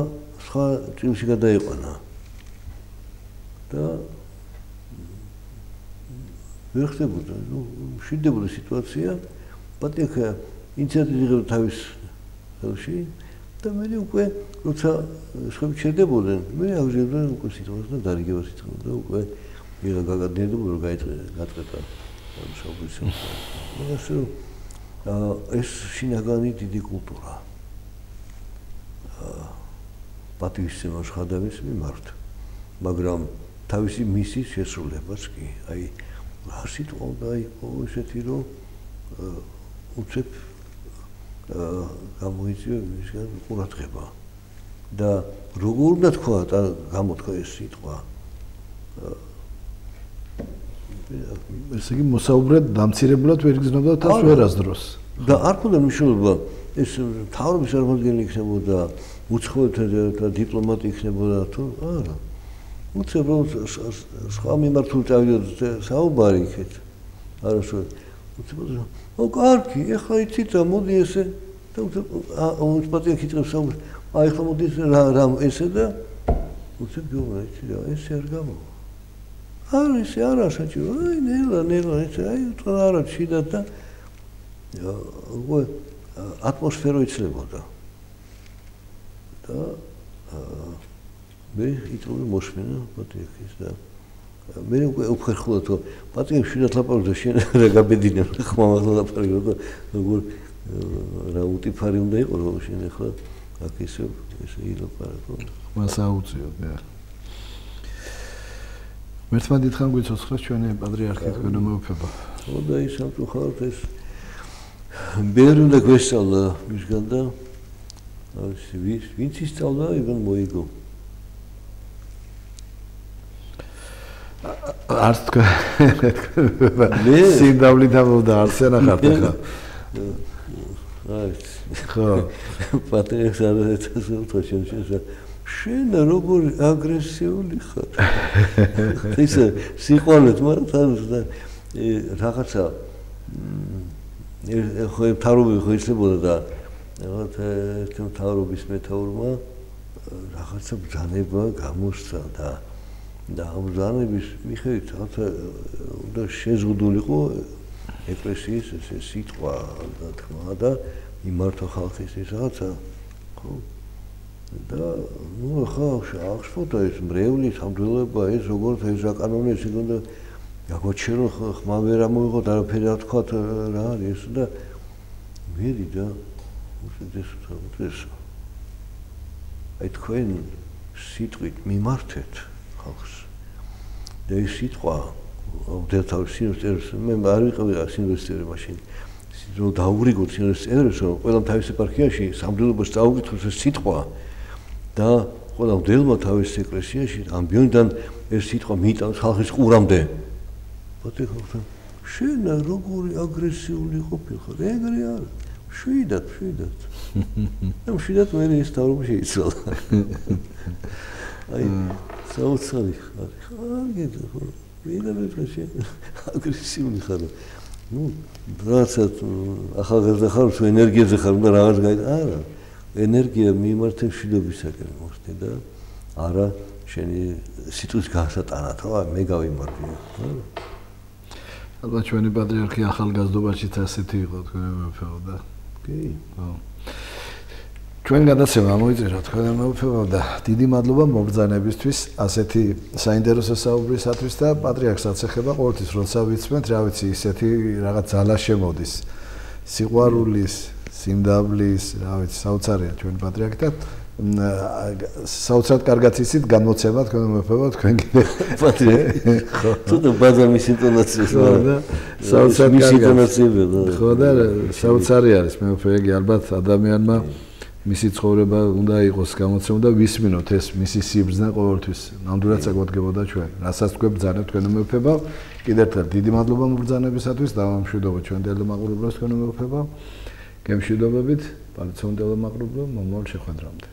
სხვა წილში გადაიყვანა და ვერ ხდებოდა, ნუ მშვიდდებოდა სიტუაცია, პატრიარქი ინიციატივა იღებდა თავის ხელში და მე უკვე როცა სხვები ჩერდებოდნენ, მე აღზევდა უკვე სიტყვას და დარიგებას იწევდა და უკვე ვიღა გაგადნებდა რომ გაწყვეტა საუბრის. მაგას რომ ეს შინაგანი დიდი კულტურა პატრიარქის ხადავის მიმართ, მაგრამ თავისი მისის შესრულებას კი, აი რა სიტყვა უნდა იყოს ესეთი, რომ უცებ გამოიწვია მისგან ყურადღება და როგორ უნდა თქვა გამოთქვა ეს სიტყვა. ესე იგი მოსაუბრედ დამცირებლად ვერ გზნობდა თავს ვერასდროს. და არ ქონდა მნიშვნელობა ეს თავის წარმომადგენელი იქნებოდა, უცხოეთა დიპლომატი იქნებოდა თუ არა. უცებ სხვა მიმართული წავიდოდა საუბარი იქეთ. არასოდეს. უცებოდა, კარგი, ეხლა იცით რა, მოდი ესე და უცბატია ქიწყებს საუბარს. აი ეხლა მოდი რა ესე და უცებ გიუბნა, იცი რა, ესე არ გამოვა. არა, ესე არა საჭირო. აი ნელა, ესე აი არა შიდათ და ატმოსფერო იცლებოდა. და მე იტყობი მოშმინა პატრიარქის და მე უხერხულად რომ პატრიარქი შედათ ლაპარაკობდა შენ რა გაბედინებ ხმამაღლა ლაპარაკობდა როგორ რა უტიფარი უნდა იყო რომ შენ ახლა აქ ესე ილაპარაკო მას აუწიოდ მე მერტმა დიდხან გვიცოცხლეს ჩვენი პატრიარქი თქვენ მოუφება ხო და ის სამწუხაროდ ეს ბევრი უნდა გვესწავლა მისგან და ვინც ისწავლა იგან მოიგო არც თქვენ სიმდავლი დამოვდა არც ენახართ ახლა ხო პატრიარქს არ ეცემა შენ როგორ აგრესიული ხარ ის სიყვარლეთ მაგრამ თან რაღაცა ხო თავრობი ხო იცლებოდა და რაღაც თავრობის მეთაურმა რაღაცა ბრძანება გამოსცა და ამ ბრძანების მიხედვით რაღაცა უნდა შეზღუდულიყო ეკლესიის ესე სიტყვა და თქმა და იმართო ხალხის ეს რაღაცა ხო და ნუ ხო აღშფოთა ეს მრევლი სამდვილობა ეს როგორც ეს საკანონი ეს იქონდა გაგოჩერო ხმა ვერ ამოიღოთ არაფერი არ თქვათ რა არის ეს და მერი და ეს აი თქვენ სიტყვით მიმართეთ ხალხს და ეს სიტყვა დეთავის სინოსტერს მე არ ვიყავი სინოსტერი მაშინ რომ დაურიგოთ სინოსტერს რომ ყველამ თავის ეპარქიაში სამდვილობას წაუკითხოს ეს სიტყვა და ყველა მდელმა თავის ეკლესიაში ამბიონიდან ეს სიტყვა მიიტანოს ხალხის ყურამდე პატრიარქთან შენ როგორი აგრესიული ყოფილიყო ეგრე არა შვიდათ და შვიდათ მე ის თავრობა შეიცვალა აი საოცარი ხარ გეტყვი ხო ვინმე შენ აგრესიული ხარ ნუ რასაც ახალგაზრდა ხარ თუ ენერგიაზე ხარ უნდა რაღაც გაიგე არა ენერგია მიმართებს შვიდობისაკენ მოხდე და არა შენი სიტყვის გასატანად ხო მე გავიმართე ალბათ ჩვენი პატრიარქი ახალგაზრდობაშიც ასეთი იყო თქვენ მეუფეო და კი ხო ჩვენ გადაცემა მოიწერა თქვენ მეუფეო და დიდი მადლობა მობრძანებისთვის ასეთი საინტერესო საუბრისათვის და პატრიარქსაც ეხება ყოველთვის როცა ვიცმენთ რა ვიცი ისეთი რაღაც ძალა შემოდის სიყვარულის სიმდაბლის რა ვიცი საოცარია ჩვენი პატრიარქი და საოცრად კარგად იცით განმოცემა თქვენ მეუფეო თქვენ კიდე პატრიარქი ხო თუ ბაზამის ინტონაციას და საოცრად ინტონაციები ხო და საოცარი არის მეუფეო იგი ალბათ ადამიანმა მისი ცხოვრება უნდა იყოს გამოცემა და ვისმინოთ ეს მისი სიბრძნე ყოველთვის ნამდვილად საკუთგებოდა ჩვენ რასაც თქვენ ბრძანებთ თქვენ მეუფეო კიდევ ერთხელ დიდი მადლობა მობრძანებისათვის და მშვიდობა ჩვენ ტელემაყურებლებს თქვენ მეუფეო გემშვიდობებით პალეცონ ტელემაყურებლო მომავალ შეხვედრამდე